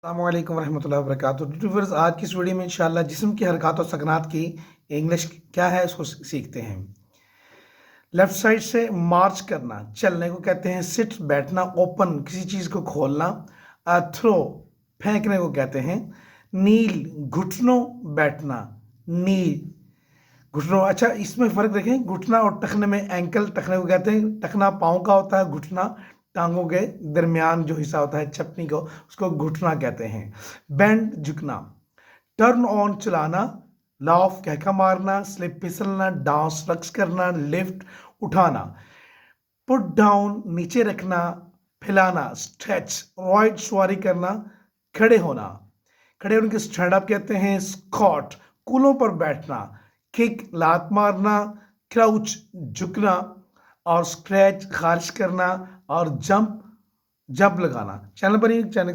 अस्सलामुअलैकुम वरहमतुल्लाहि वबरकातुहू। व्यूअर्स, आज की इस वीडियो में इंशाल्लाह जिस्म की हरकत और सकनात की इंग्लिश क्या है उसको सीखते हैं। लेफ्ट साइड से मार्च करना, चलने को कहते हैं सिट, बैठना, ओपन किसी चीज़ को खोलना, थ्रो फेंकने को कहते हैं, नील घुटनों बैठना, नील घुटनों। अच्छा, इसमें फ़र्क देखें, घुटना और टखने में, एंकल टखने को कहते हैं, टखना पाँव का होता है, घुटना टांगों के दरमियान जो हिस्सा होता है चपनी को, उसको घुटना कहते हैं। बेंड झुकना, टर्न ऑन चलाना, लाफ कहका मारना, स्लिप फिसलना, डांस रक्स करना, लिफ्ट उठाना, पुट डाउन नीचे रखना, फैलाना, स्ट्रेच राइट सवारी करना, खड़े होना, खड़े होने के स्टैंड अप कहते हैं, स्कॉट कूलों पर बैठना, किक लात मारना, क्राउच झुकना, और स्क्रैच खारिश करना, और जंप जंप लगाना। चैनल पर ही चैनल